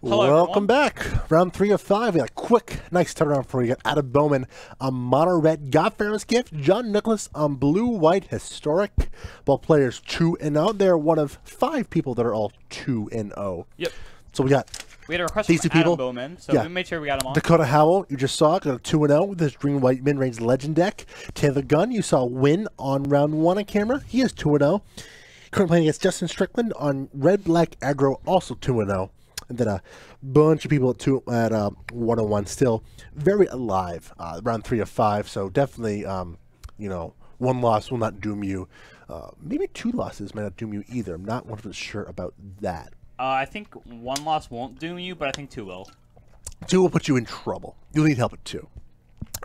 Welcome back. Round 3 of 5. We got a quick, nice turnaround for you. Out of Bowman on mono red. Got Pharaoh's Gift. John Nicholas on blue white historic. Both players 2-0. They're one of 5 people that are all 2-0. Yep. So we had a request these from two people. Adam Bowman, so we made sure we got him on. Dakota Howell, you just saw, got a 2-0 with his green white mid range legend deck. Taylor Gunn, you saw win on round 1 on camera. He is 2-0. Currently playing against Justin Strickland on red black aggro, also 2-0. And then a bunch of people at 101 still very alive. Round 3 of 5, so definitely, you know, 1 loss will not doom you. Maybe 2 losses might not doom you either. I'm not 100% sure about that. I think 1 loss won't doom you, but I think 2 will. 2 will put you in trouble. You'll need help at 2.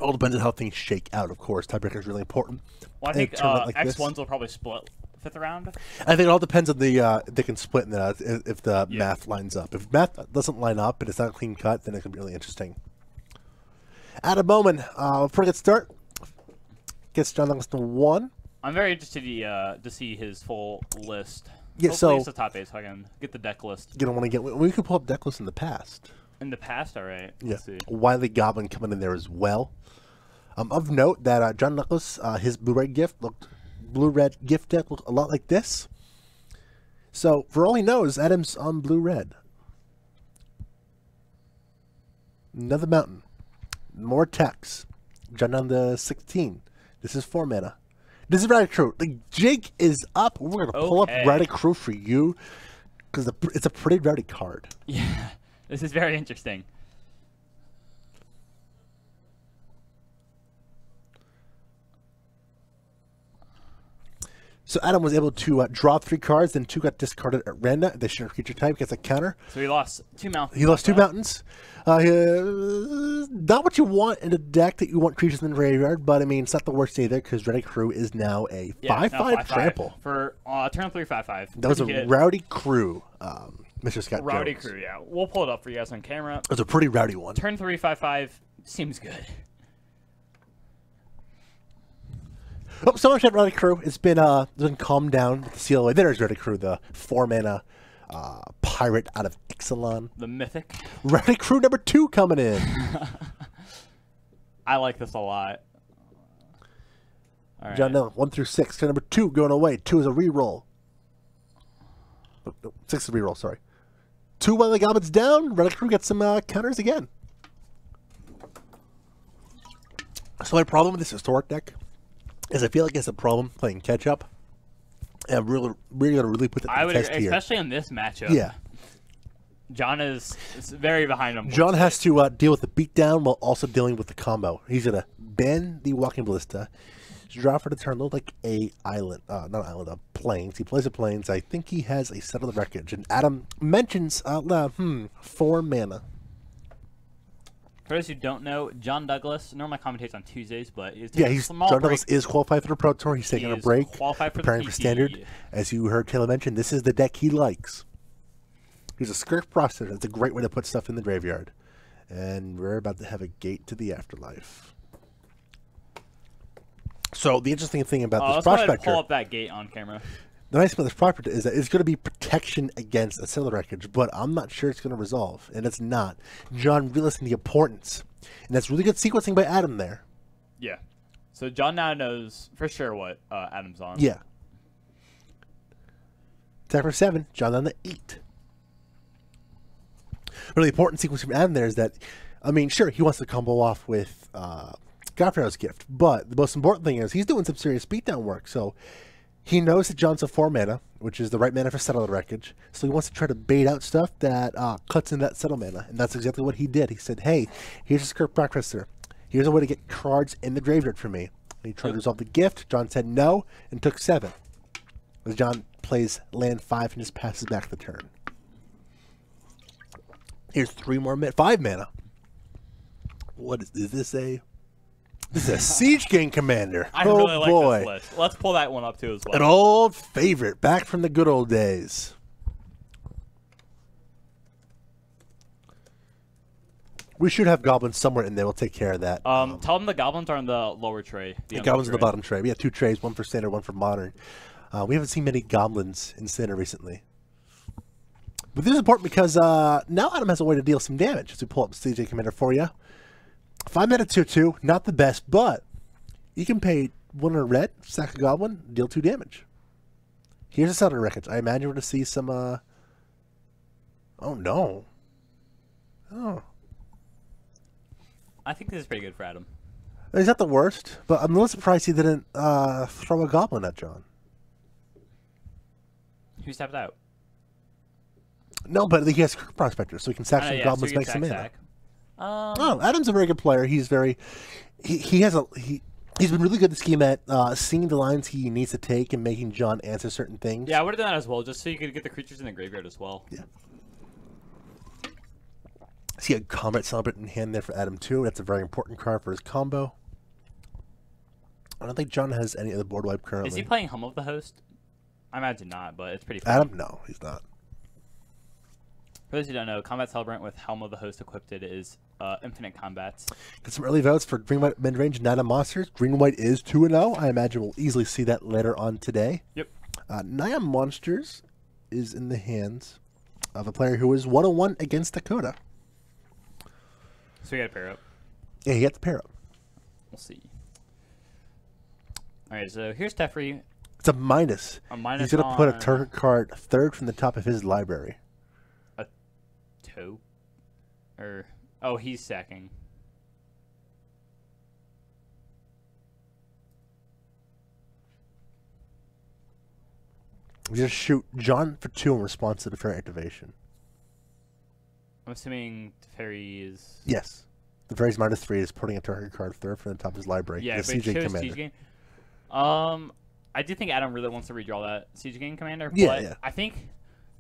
All depends on how things shake out, of course. Tiebreaker is really important. Well, I think X1s will probably split 5th round. I think it all depends on the they can split if the math lines up. If math doesn't line up and it's not a clean cut, then it can be really interesting. Adam Bowman, before we get start, gets John Douglas to 1. I'm very interested to see his full list. Yeah, hopefully it's the top 8 so I can get the deck list. You don't want to get. We could pull up deck lists in the past. In the past, all right. Yeah. Let's see. Wily Goblin coming in there as well. Of note that John Douglas, his blue-red gift deck looked a lot like this. So for all he knows, Adam's on blue-red. Another mountain. More text. John down to 16. This is 4 mana. This is Rowdy Crew. The jig is up. We're going to pull up Rowdy Crew for you because it's a pretty rowdy card. Yeah, this is very interesting. So Adam was able to draw 3 cards, then 2 got discarded at random. The shared creature type gets a counter. So he lost 2 mountains. He lost 2 mountains. Not what you want in a deck that you want creatures in the graveyard, but I mean, it's not the worst either because Rowdy Crew is now a 5/5 trample. For turn 3, 5/5. That was a Rowdy Crew, Mr. Scott Rowdy Jones. Crew, yeah. We'll pull it up for you guys on camera. It was a pretty rowdy one. Turn 3, 5/5 seems good. Oh, so much at Rowdy Crew. It's been calmed down with the CLA. There's Rowdy Crew, the 4 mana pirate out of Ixalan. The mythic. Rowdy Crew number 2 coming in. I like this a lot. All right. John Nell, 1 through 6. Number 2 going away. 2 is a reroll. Oh, no, 6 is a reroll, sorry. 2 while the Goblins down. Rowdy Crew gets some counters again. So my problem with this historic deck is I feel like it's a problem playing catch up. And I'm really going to really put that to the test here. Especially in this matchup. Yeah. John is very behind him. John has to deal with the beatdown while also dealing with the combo. He's going to ban the Walking Ballista, draw for the turn, look like a plains. He plays a plains. I think he has a Settle the Wreckage. And Adam mentions out loud, 4 mana. For those who don't know, John Douglas normally commentates on Tuesdays, but John Douglas is qualified for the Pro Tour. He's taking a break, preparing for Standard. As you heard Taylor mention, this is the deck he likes. He's a script processor. It's a great way to put stuff in the graveyard. And we're about to have a gate to the afterlife. So the interesting thing about this prospector... Let's pull up that gate on camera. The nice thing about this prospector is that it's going to be protection against a Settle the Wreckage, but I'm not sure it's going to resolve, and it's not. John realizing the importance, and that's really good sequencing by Adam there. Yeah. So John now knows for sure what Adam's on. Yeah. Attack for 7, John on the 8. Really important sequencing from Adam there is that, I mean, sure, he wants to combo off with Pharaoh's Gift, but the most important thing is he's doing some serious beatdown work, so... He knows that John's a 4 mana, which is the right mana for Settle the Wreckage. So he wants to try to bait out stuff that cuts in that Settle mana. And that's exactly what he did. He said, hey, here's a script processor. Here's a way to get cards in the graveyard for me. And he tried to resolve the gift. John said no and took 7. As John plays land 5 and just passes back the turn. Here's 3 more 5 mana. What is this a... This is a Siege Gang Commander. I really like this list. Let's pull that one up too as well. An old favorite, back from the good old days. We should have goblins somewhere in there. We'll take care of that. Tell them the goblins are in the lower tray. The goblins in the bottom tray. We have 2 trays, one for standard, one for modern. We haven't seen many goblins in standard recently. But this is important because now Adam has a way to deal some damage. As we pull up CJ Commander for you. 5 mana 2/2, not the best, but you can pay 1 in a red, sack a goblin, deal 2 damage. Here's a Southern Wreckage. I imagine we're going to see some. Oh no. Oh. I think this is pretty good for Adam. He's not the worst, but I'm a little surprised he didn't throw a goblin at John. Who stepped out? No, but he has Prospector, so he can sack some goblins, so make some mana. Oh, Adam's a very good player. He's very, he's been really good this game at seeing the lines he needs to take and making John answer certain things. Yeah, I would have done that as well, just so you could get the creatures in the graveyard as well. Yeah. See a Combat Celebrant in hand there for Adam too. That's a very important card for his combo. I don't think John has any other board wipe currently. Is he playing Home of the Host? I imagine not, but it's pretty fun. Adam? No, he's not. For those who don't know, Combat Celebrant with Helm of the Host equipped is infinite combats. Got some early votes for Green White mid-range Nana Monsters. Green White is 2-0. I imagine we'll easily see that later on today. Yep. Naya Monsters is in the hands of a player who is 1-1 against Dakota. So we got to pair up. Yeah, he got to pair up. We'll see. All right, so here's Teferi. It's a minus. A minus. He's going to put a target card third from the top of his library. A toe? Oh, he's sacking. We just shoot John for 2 in response to the Teferi activation. I'm assuming Teferi is... Yes. The Teferi's -3 is putting a target card third from the top of his library. Yeah, the but he CJ chose Commander. Siege Game. I do think Adam really wants to redraw that Siege Game Commander, Yeah, but yeah. I think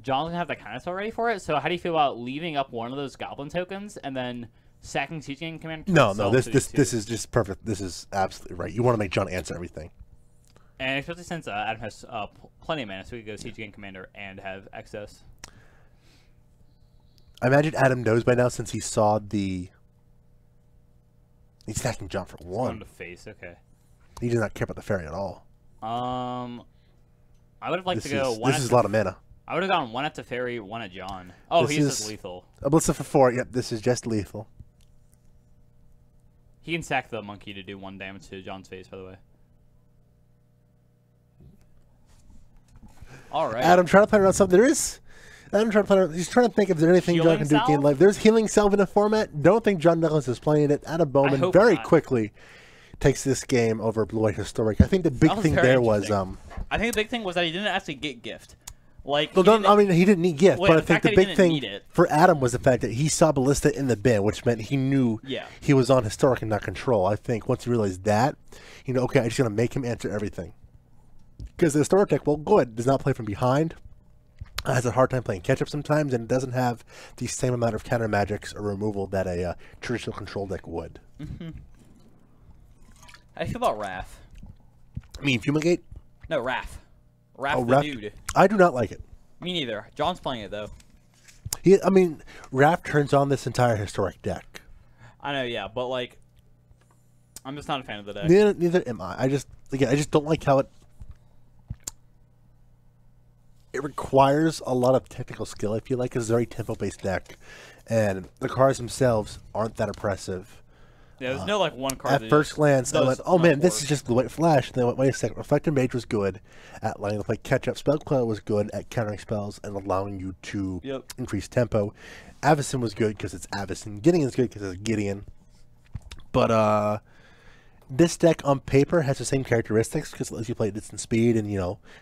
John's going to have the counter spell ready for it, so how do you feel about leaving up one of those Goblin tokens and then sacking Siege Game Commander? No, this is just perfect. This is absolutely right. You want to make John answer everything. And especially since Adam has plenty of mana, so we could go Siege Game Commander and have excess. I imagine Adam knows by now since he saw the... He's stacking John for 1. On the face, okay. He does not care about the fairy at all. I would have liked to go one. This is a lot of mana. I would have gone 1 at Teferi, 1 at John. Oh, he's just lethal. A Blitzer for 4. Yep, this is just lethal. He can sack the monkey to do 1 damage to John's face, by the way. All right. Adam trying to play around something. He's trying to think if there's anything John can do to gain life. There's Healing Salve in the format. Don't think John Douglas is playing it. Adam Bowman very quickly takes this game over Blue White Historic. I think the big thing there was... I think the big thing was that he didn't actually get gift. Like, I mean, he didn't need gift, but I think the big thing for Adam was the fact that he saw Ballista in the bin, which meant he knew he was on Historic and not Control. I think once he realized that, okay, I'm just going to make him answer everything. Because the Historic deck, well, good, does not play from behind, has a hard time playing catch-up sometimes, and it doesn't have the same amount of counter magics or removal that a traditional Control deck would. Mm-hmm. How do you feel about Wrath? I mean, Fumigate? No, Wrath. Wrath the dude. I do not like it. Me neither. John's playing it, though. I mean, Wrath turns on this entire Historic deck. I know, yeah, but, like, I'm just not a fan of the deck. Neither am I. I just don't like how it requires a lot of technical skill, I feel like. It's a very tempo-based deck, and the cards themselves aren't that impressive. Yeah, there's no, like, one card. At first glance, I went, oh, man, this is just Blue White Flash. And then I went, wait a second. Reflector Mage was good at letting the play catch-up. Spellclaw was good at countering spells and allowing you to increase tempo. Avacyn was good because it's Avacyn. Gideon's good because it's Gideon. But this deck on paper has the same characteristics because it lets you play at instant speed and,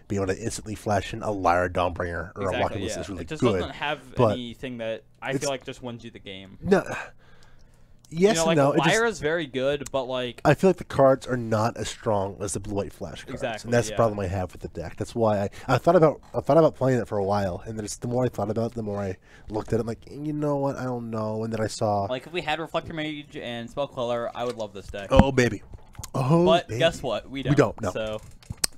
be able to instantly flash in a Lyra Dawnbringer or a Walking List is really good. It just doesn't have anything that I feel like just wins you the game. No. Yes and no. Lyra's very good, but like I feel like the cards are not as strong as the Blue White Flash cards, and that's the problem I have with the deck. That's why I thought about playing it for a while, and then the more I thought about it, the more I looked at it. I'm like, you know what? I don't know. And then I saw like if we had Reflector Mage and Spellcrawler, I would love this deck. Oh baby, but guess what? We don't. No. So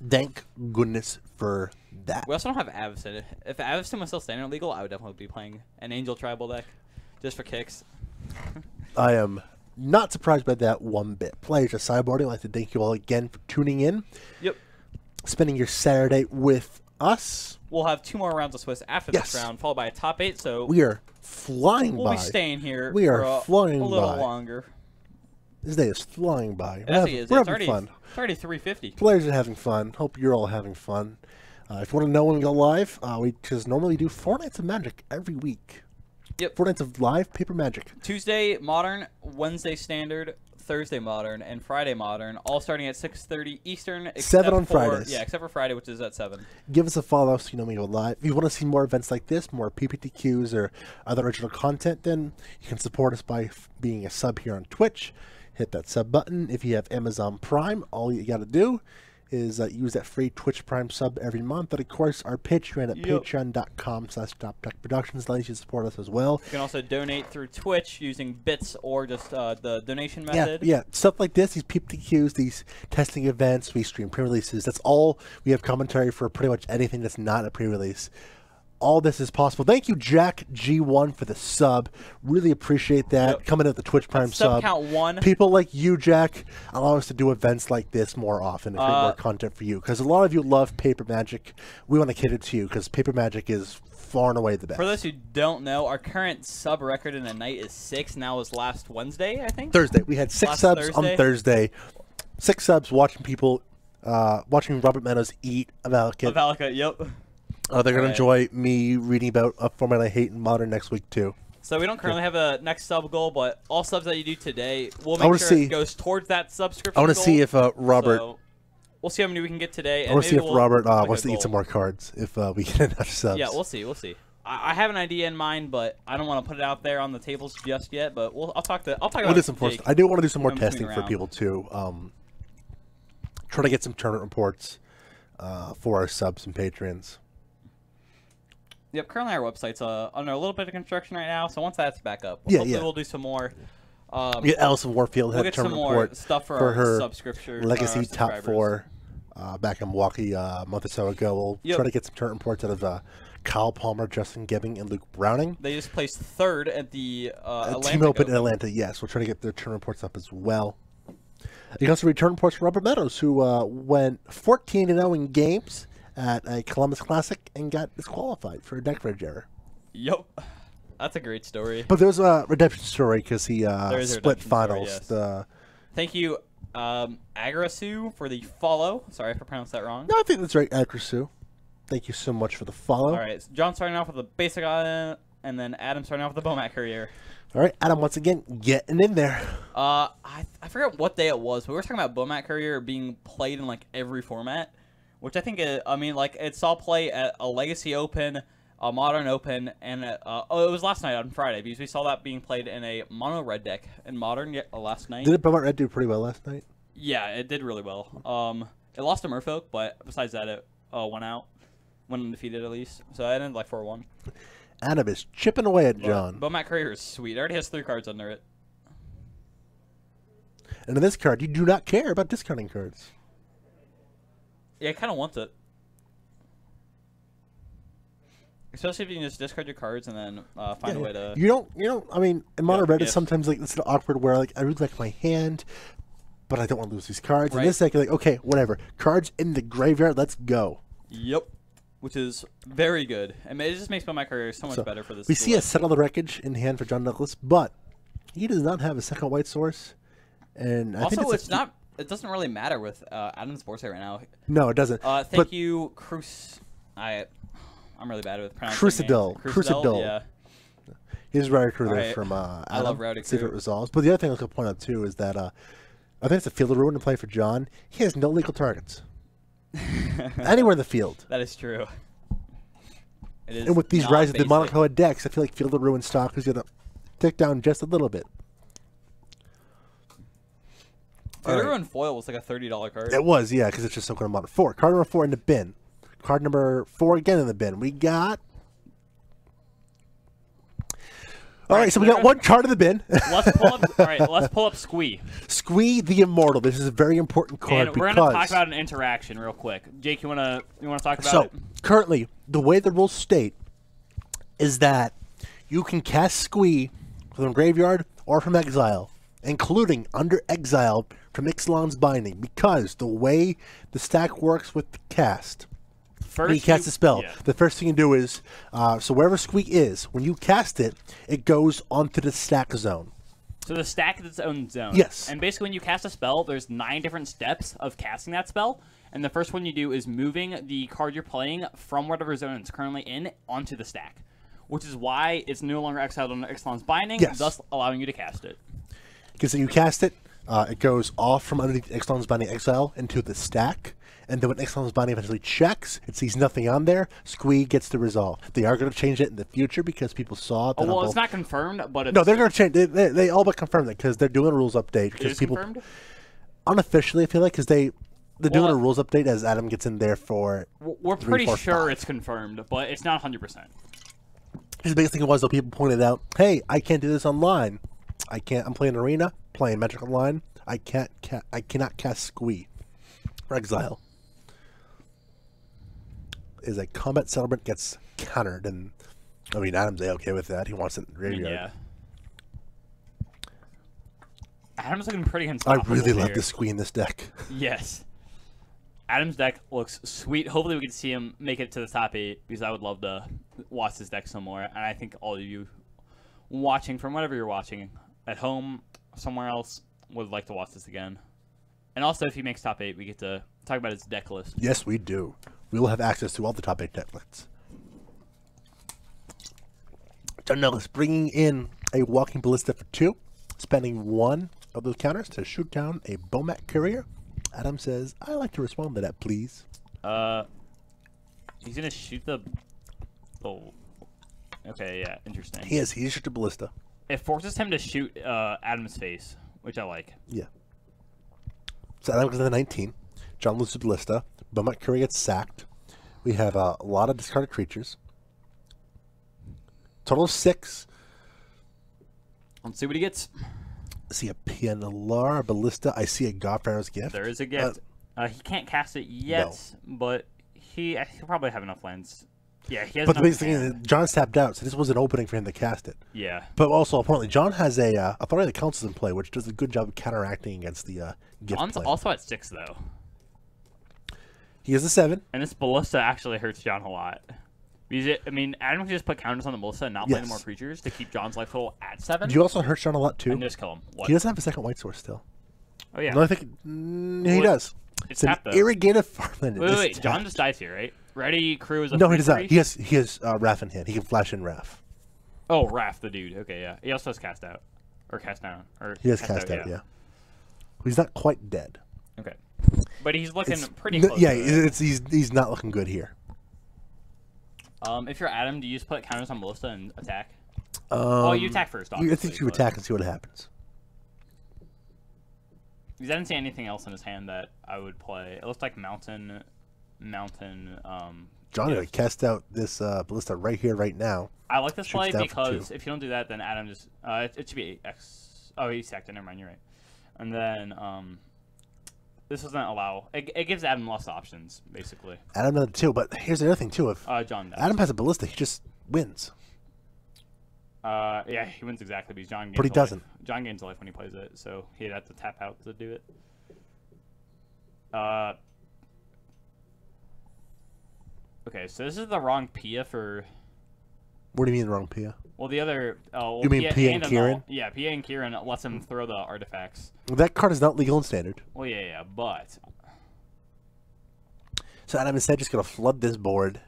thank goodness for that. We also don't have Avacyn. If Avacyn was still standard legal, I would definitely be playing an Angel Tribal deck just for kicks. I am not surprised by that one bit. Players of Sideboarding, I'd like to thank you all again for tuning in. Yep. Spending your Saturday with us. We'll have 2 more rounds of Swiss after this round, followed by a top 8. So we are flying by. We'll be staying here. We are for flying a little by. longer. This day is flying by. We're having fun. It's already 3:50. Players are having fun. Hope you're all having fun. If you want to know when we go live, we just normally do 4 nights of Magic every week. Yep. 4 nights of live paper Magic. Tuesday Modern, Wednesday Standard, Thursday Modern, and Friday Modern, all starting at 6:30 Eastern. 7 on Fridays. Yeah, except for Friday, which is at 7. Give us a follow so you know when we go live. If you want to see more events like this, more PPTQs or other original content, then you can support us by being a sub here on Twitch. Hit that sub button. If you have Amazon Prime, all you got to do is use that free Twitch Prime sub every month. But of course, our Patreon at patreon.com/TopDeckProductions allows you to support us as well. You can also donate through Twitch using bits or just the donation method. Yeah, stuff like this, these PPTQs, these testing events, we stream pre-releases. That's all. We have commentary for pretty much anything that's not a pre-release. All this is possible. Thank you, Jack G1, for the sub. Really appreciate that. Yep. Coming at the Twitch Prime sub. Count 1. People like you, Jack, allow us to do events like this more often and create more content for you. Because a lot of you love Paper Magic. We want to cater to you because Paper Magic is far and away the best. For those who don't know, our current sub record in a night is 6. Now was last Wednesday, I think? Thursday. We had 6 subs on Thursday. 6 subs watching people, watching Robert Meadows eat a Valakut. Yep. They're going to enjoy me reading about a format I hate in Modern next week, too. So we don't currently have a next sub goal, but all subs that you do today, we'll make sure it goes towards that subscription I want to see if Robert... So we'll see how many we can get today. I want to see if Robert wants to eat some more cards, if we get enough subs. Yeah, we'll see. We'll see. I have an idea in mind, but I don't want to put it out there on the tables just yet. But I'll talk about it with Jake. I do want to do some more testing for people, too. Try to get some tournament reports for our subs and patrons. Yep, currently our website's under a little bit of construction right now, so once that's back up, hopefully we'll do some more. Get Allison Warfield we'll had get tournament some more report stuff for our her subscription Legacy Top 4 back in Milwaukee a month or so ago. We'll try to get some tournament reports out of Kyle Palmer, Justin Gibbing, and Luke Browning. They just placed 3rd at the Team Open in Atlanta, yes. We'll try to get their tournament reports up as well. You can also read tournament reports from Robert Meadows, who went 14-0 in games at a Columbus Classic and got disqualified for a deck bridge error. Yep. That's a great story. But there's a redemption story because he split finals. Story, yes. Thank you, Agrasoo, for the follow. Sorry if I pronounced that wrong. No, I think that's right, Agrasoo. Thank you so much for the follow. All right, so John starting off with the basic item, and then Adam starting off with the Bowman career. All right, Adam, once again, getting in there. I forget what day it was, but we were talking about Bowman career being played in like every format. Which I think, it saw play at a Legacy Open, a Modern Open, and it was last night on Friday because we saw that being played in a mono red deck in Modern last night. Did Bowman Red do pretty well last night? Yeah, it did really well. It lost to Merfolk, but besides that, it went undefeated at least. So it ended like 4-1. Adam is chipping away at John. Bowman Courier is sweet. It already has 3 cards under it. And in this card, you do not care about discounting cards. Yeah, I kind of want it. Especially if you can just discard your cards and then find a way to... You don't, I mean, in Mono Red, it's sometimes like, it's awkward where, like, I really like my hand, but I don't want to lose these cards. And this deck, you're like, okay, whatever. Cards in the graveyard, let's go. Yep. Which is very good. I mean, it just makes my career so much better for this. We see a Settle the Wreckage in hand for John Douglas, but he does not have a second white source. And I think it's not... It doesn't really matter with Adam's Board right now. No, it doesn't. Thank you, I'm really bad with pronouncing Crucible. Yeah. He's Rowdy Crew there from Adam. I love Rowdy Crew. See if it resolves. But the other thing I could point out, too, is that I think it's a Field of Ruin to play for John. He has no legal targets. Anywhere in the field. That is true. It is. And with these Rise of the Monaco decks, I feel like Field of Ruin stock is going to tick down just a little bit. Ruin Foil was like a $30 card. It was, yeah, because it's just so good amount of 4. Card number 4 in the bin. Card number 4 again in the bin. We got... All right, so we got one card in the bin. Let's pull up. All right, let's pull up Squee. Squee the Immortal. This is a very important card and we're going to talk about an interaction real quick. Jake, you want to talk about it? So currently, the way the rules state is that you can cast Squee from graveyard or from exile, including under exile from Ixalan's Binding, because the way the stack works with the cast First, when you cast a spell, yeah. the first thing you do is, so wherever Squeak is, when you cast it, it goes onto the stack zone. So the stack is its own zone. Yes. And basically, when you cast a spell, there's 9 different steps of casting that spell. And the first one you do is moving the card you're playing from whatever zone it's currently in onto the stack, which is why it's no longer exiled under Ixalan's Binding, Yes. thus allowing you to cast it. Because you cast it, it goes off from underneath Ixalan's Binding exile into the stack. And then when Ixalan's Binding eventually checks, it sees nothing on there, Squee gets the resolve. They are going to change it in the future because people saw it. Oh, well, it's not confirmed, but it's... No, they're going to change. They all but confirmed it because they're doing a rules update. It Because is people confirmed? unofficially, I feel like, because they're doing Well, a rules update as Adam gets in there for. We're 3, pretty 4, sure 5. it's confirmed, but it's not 100%. The biggest thing was though, people pointed out, "Hey, I can't do this online. I can't. I'm playing Arena, playing Magic Online. I can't. I cannot cast Squee for Exile." Is a combat settlement gets countered, and I mean Adam's okay with that. He wants it in the graveyard. Yeah. Adam's looking pretty I unstoppable really love here. the Squee in this deck. Yes. Adam's deck looks sweet. Hopefully we can see him make it to the top 8, because I would love to watch this deck some more. And I think all of you watching from whatever you're watching, at home, somewhere else, would like to watch this again. And also, if he makes top 8, we get to talk about his deck list. Yes, we do. We will have access to all the top 8 deck lists. John Nellis bringing in a Walking Ballista for 2, spending 1 of those counters to shoot down a Bowman Courier. Adam says, "I'd like to respond to that, please." He's gonna shoot the... Oh. Okay, yeah, interesting. He is. He shot the Ballista. It forces him to shoot Adam's face, which I like. Yeah. So Adam goes to the 19. John loses the Ballista. Bowman Courier gets sacked. We have a lot of discarded creatures. Total of 6. Let's see what he gets. I see a Pianalar, a Ballista. I see a Godfather's Gift. There is a gift. He can't cast it yet, but he'll probably have enough lands. Yeah, he has But the enough biggest thing in hand. is John's tapped out, so this was an opening for him to cast it. Yeah. But also, apparently, John has a Authority of the Council in play, which does a good job of counteracting against the gift John's play. also at 6, though. He has a 7. And this Ballista actually hurts John a lot. Because I mean, Adam can just put counters on the Ballista and not play Yes. more creatures to keep John's life total at 7. You also hurt John a lot, too. And just kill him. What? He doesn't have a second white source still. Oh, yeah. No, I think he does. It's an tapped, though. irrigated farmland. Wait. John just dies here, right? Ready, Crew is a No, he does not. 3/3? He has Raph in hand. He can flash in Raph. Oh, Raph, the dude. Okay, yeah. He also has cast out. Or cast down. Or He has cast out, yeah. He's not quite dead. Okay. But he's looking pretty No, close. yeah, to it. he's not looking good here. If you're Adam, do you just put counters on Ballista and attack? Well, you attack first, obviously. I think you attack and see what happens. Because I didn't see anything else in his hand that I would play. It looks like Mountain. John Gift. gonna cast out this Ballista right here, right now. I like this Shoots play down for because 2. if you don't do that, then Adam just it should be X. Oh, he sacked it. Never mind, you're right. And then this doesn't allow. It gives Adam less options, basically. Adam does it too, but here's the other thing too. If John does. Adam has a Ballista, he just wins. Yeah, he wins exactly because John gains But he a doesn't. Life. John gains a life when he plays it, so he'd have to tap out to do it. Okay, so this is the wrong Pia for... What do you mean wrong, Pia? Well, the other... Oh, well, You mean Pia and Kieran? Yeah, Pia and Kieran lets him throw the artifacts. Well, that card is not legal in Standard. Well, yeah, but... So Adam instead just gonna flood this board.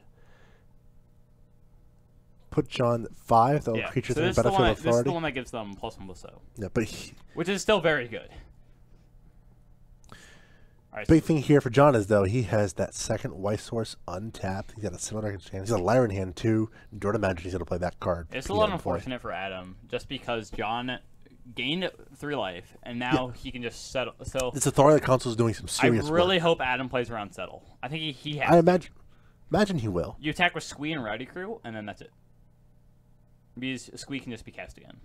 Put John 5, the Yeah, creatures so in this is, the battlefield one, this is authority. the one that gives them +1/+0. Yeah, but Which is still very good. All right, big thing here for John is though he has that second white source untapped. He's got a similar hand. He's got a Lyra in hand too. Jordan imagine he's gonna play that card. it's a Pia little in play. unfortunate for Adam, just because John gained 3 life, and now he can just settle. So This authority of the council is doing some I serious really work. hope Adam plays around settle. I think he has. I imagine he will. You attack with Squee and Rowdy Crew, and then that's it. Because Squee can just be cast again.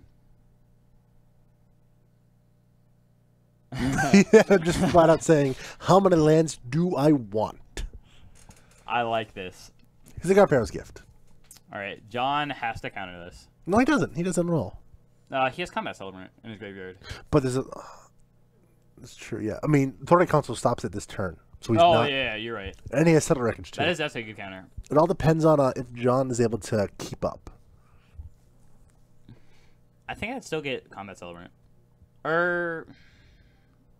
Just flat out saying, how many lands do I want? I like this. He's a Godfather's Gift. All right, John has to counter this. No, he doesn't. He doesn't at all. He has Combat Celebrant in his graveyard. But there's a... That's true, yeah. I mean, Authority Council stops it this turn. So he's Oh not. yeah, you're right. And he has settle wreckage too. That is definitely a good counter. It all depends on if John is able to keep up. I think I'd still get combat celebrant, or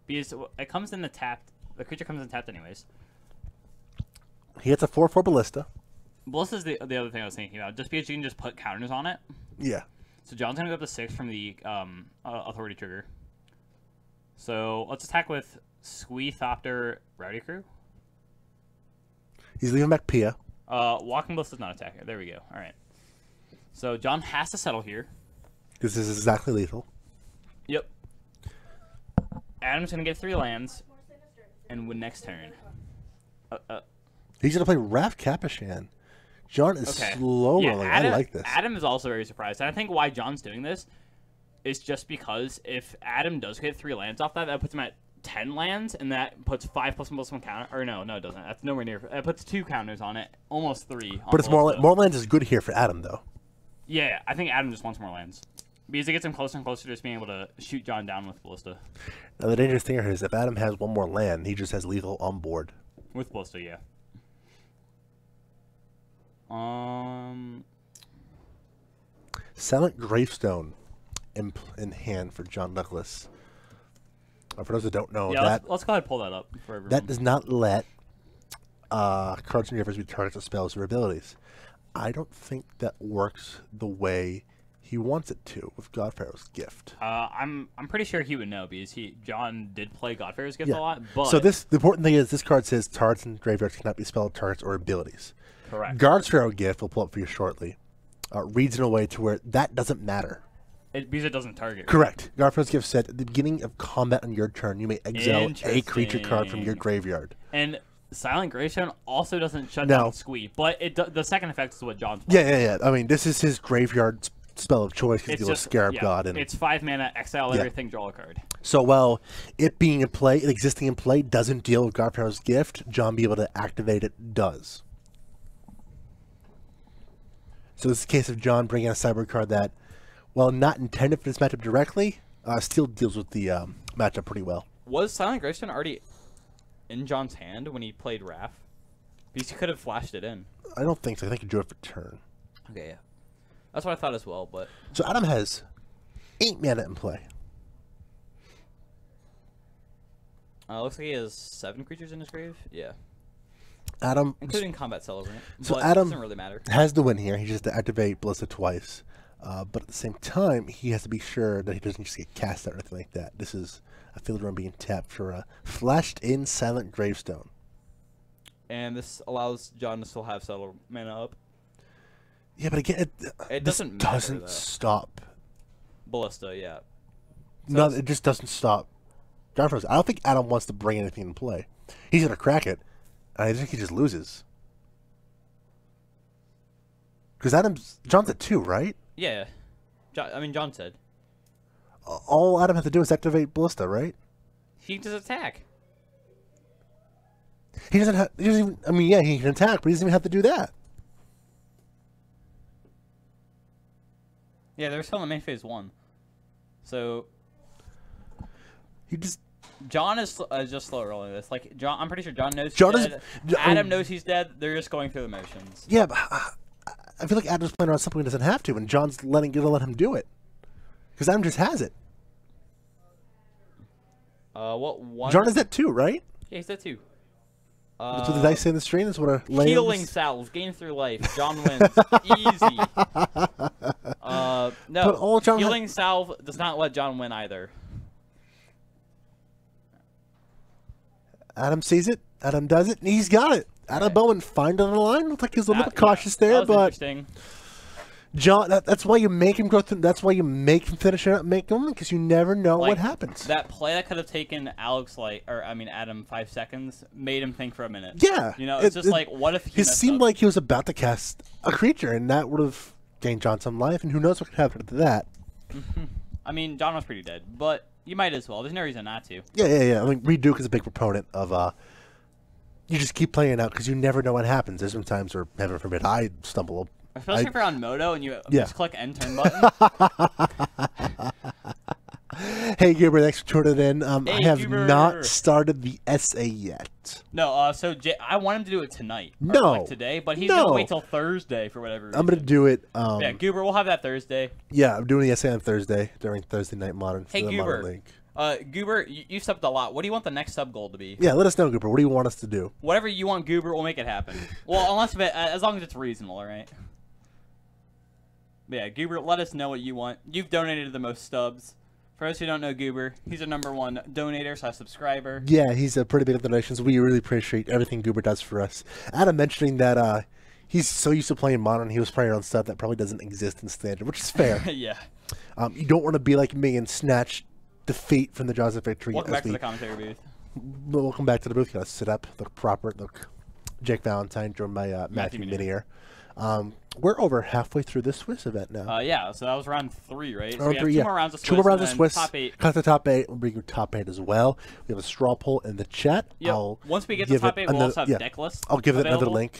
because it comes in the tapped. The creature comes in tapped anyways. He hits a 4/4 ballista. Ballista's the other thing I was thinking about. Just because you can just put counters on it. Yeah. So John's gonna go up to 6 from the authority trigger. So let's attack with Squeethopter Rowdy Crew. He's leaving back Pia. Walking Ballista's not attacker. There we go. All right. So John has to settle here. This is exactly lethal. Yep. Adam's gonna get 3 lands, and win next turn. He's gonna play Raph Capuchin. John is slow rolling. I like this. Adam is also very surprised. And I think why John's doing this is just because if Adam does get 3 lands off that, that puts him at 10 lands, and that puts 5+1/+1 counter. Or no, it doesn't. That's nowhere near. It puts 2 counters on it, almost 3. But it's more lands is good here for Adam though. Yeah, I think Adam just wants more lands because it gets him closer and closer to just being able to shoot John down with Ballista. Now the dangerous thing here is if Adam has 1 more land, he just has lethal on board. With Ballista, yeah. Silent Gravestone in hand for John Douglas. For those that don't know, Yeah, that let's go ahead and pull that up for everyone. that does not let cards in your effects be targets of spells or abilities. I don't think that works the way he wants it to with Godfarrow's Gift. I'm pretty sure he would know because John did play Godfarrow's Gift a lot. But so the important thing is this card says targets and graveyards cannot be spell targets or abilities. correct. Godfarrow Gift, we'll pull up for you shortly, reads in a way to where that doesn't matter. Because it doesn't target. Correct. Godfarrow's Gift said at the beginning of combat on your turn, you may exile a creature card from your graveyard. And Silent Gravestone also doesn't shut No. down Squee, but the second effect is what John's Yeah. I mean, this is his graveyard spell of choice because he's a Scarab God. And it's 5 mana, exile everything, draw a card. so while it being in play, existing in play, doesn't deal with Godfarrow's Gift, John being able to activate it does. So this is a case of John bringing a cyber card that, while not intended for this matchup directly, still deals with the matchup pretty well. Was Silent Gravestone already in John's hand when he played Raph? Because he could have flashed it in. I don't think so. I think he drew it for turn. Okay, yeah. That's what I thought as well, but... So Adam has 8 mana in play. looks like he has 7 creatures in his grave. Yeah. Adam, Including Combat Celebrant. so but Adam it doesn't really matter. has the win here. He just has to activate Ballista twice. But at the same time, he has to be sure that he doesn't just get cast out or anything like that. This is a field run being tapped for a flashed-in Silent Gravestone. And this allows John to still have Settle mana up. Yeah, but again, It this doesn't matter, doesn't though. stop. Ballista, yeah. So No, it just doesn't stop. I don't think Adam wants to bring anything in play. He's going to crack it. And I think he just loses. Because John's at 2, right? Yeah. John said. All Adam has to do is activate Ballista, right? He can just attack. He doesn't have. He doesn't even. I mean, yeah, he can attack, but he doesn't even have to do that. Yeah, they're still in main phase 1. So He just. John is just slow rolling this. Like John, I'm pretty sure John knows. John he's is- dead. Adam knows he's dead. They're just going through the motions. Yeah, but I feel like Adam's playing around something he doesn't have to, and John's gonna let him do it. Because Adam just has it. What one? John is at 2, right? Yeah, he's dead too. That's what the dice say in the stream. That's what a lay Healing salve, gain through life. John wins. Easy. No, But all John healing salve does not let John win either. Adam sees it. Adam does it, and he's got it. Adam Bowman find on the line. Looked like he was a little bit cautious that there, was but interesting. John. That's why you make him go through. That's why you make him finish it up, make him, because you never know what happens. That play that could have taken Adam 5 seconds made him think for a minute. Yeah, You know, it's just like, what if he it messed seemed up? like he was about to cast a creature, and that would have gained John some life, and who knows what could happen to that. I mean, John was pretty dead, but you might as well. There's no reason not to. Yeah. I mean, Reed Duke is a big proponent of you just keep playing it out because you never know what happens. There's been times where, heaven forbid, I stumble. Especially if you're on Moto and you Yeah. just click end turn button. Hey, Hey, Goober, thanks for tuning in. Hey, I have Goober. not started the essay yet. No, so I want him to do it tonight. Or, No. like today, but he's No. gonna wait till Thursday for whatever reason. I'm going to do it. Yeah, Goober, we'll have that Thursday. Yeah, I'm doing the essay on Thursday during Thursday Night Modern. Hey, for the Modern Goober. League. Goober, you subbed a lot. What do you want the next sub goal to be? Yeah, let us know, Goober. What do you want us to do? Whatever you want, Goober, we'll make it happen. Well, as long as it's reasonable, all right? But yeah, Goober, let us know what you want. You've donated the most stubs. For those who don't know Goober, he's a #1 donator / subscriber. Yeah, he's a pretty big donations. We really appreciate everything Goober does for us. Adam mentioning that he's so used to playing Modern, he was playing on stuff that probably doesn't exist in Standard, which is fair. Yeah. You don't want to be like me and snatch defeat from the jaws of victory. Welcome back to the commentary booth. Welcome back to the booth. Gotta sit up, look proper, look Jake Valentine, joined by Matthew Minier. We're over halfway through this Swiss event now. Yeah, so that was round 3, right? So Round we have 3, 2 more rounds of Swiss. 2 more rounds of and then Swiss. Top 8. Cut the top 8. We'll bring you top 8 as well. We have a straw poll in the chat. Yep. Once we get to top 8, we'll also have deck lists. I'll give it another available. link.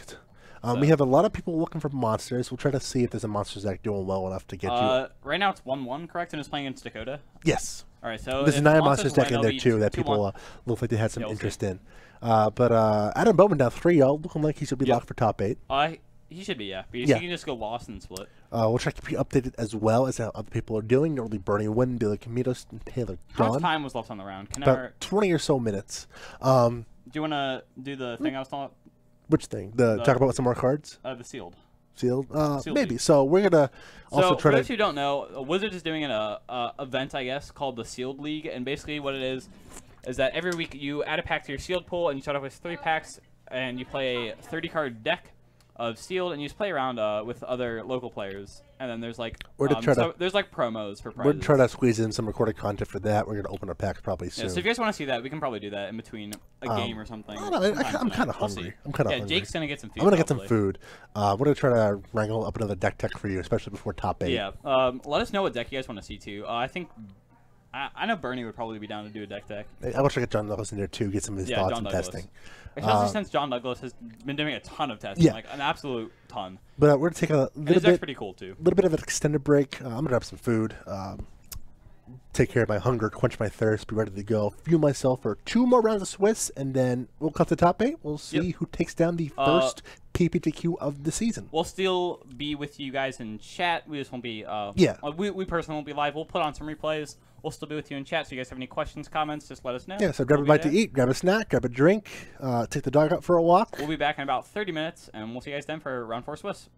We have a lot of people looking for monsters. We'll try to see if there's a monsters deck doing well enough to get you. Right now it's 1-1, correct? And it's playing against Dakota. Yes. All right, so There's a if Nine monsters monsters deck win, in there it'll too be that 2-1. people look like they had some Yeah, we'll interest see. in. But Adam Bowman down 3-0, looking like he should be locked for top 8. He should be, yeah. Because Yeah. he can just go lost and split. We'll try to keep you updated as well as how other people are doing. Normally Bernie Wynn, Billy Camitos, and Taylor How much John. time was left on the round? About 20 or so minutes. Do you want to do the thing I was talking Which thing? Talk about some more cards? about? The sealed. Sealed? Sealed Maybe. league. So we're going to also So, try for those to... who don't know, Wizards is doing an event, I guess, called the Sealed League. And basically what it is that every week you add a pack to your sealed pool, and you start off with 3 packs, and you play a 30-card deck of sealed, and you just play around with other local players. And then there's like there's like promos for prizes. We're trying to squeeze in some recorded content for that. We're going to open our packs probably soon. Yeah, so if you guys want to see that, we can probably do that in between a game or something. I don't know, I'm kind of hungry. I'm kind of hungry. Jake's going to get some food. I'm going to get some probably. food. We're going to try to wrangle up another deck tech for you, especially before top 8. Yeah. Let us know what deck you guys want to see too. I think I know Bernie would probably be down to do a deck tech. I wish I get John Douglas in there too, get some of his thoughts John and Douglas. testing. Especially since John Douglas has been doing a ton of testing, Yeah. like an absolute ton. But we're going to take a And his deck's pretty cool too. little bit of an extended break. I'm going to grab some food, take care of my hunger, quench my thirst, be ready to go, fuel myself for 2 more rounds of Swiss, and then we'll cut the top 8. We'll see who takes down the first PPTQ of the season. We'll still be with you guys in chat. We just won't be. We personally won't be live. We'll put on some replays. We'll still be with you in chat. So you guys have any questions, comments, just let us know. Yeah, so grab We'll a be bite there. to eat, grab a snack, grab a drink, take the dog out for a walk. We'll be back in about 30 minutes, and we'll see you guys then for round 4 Swiss.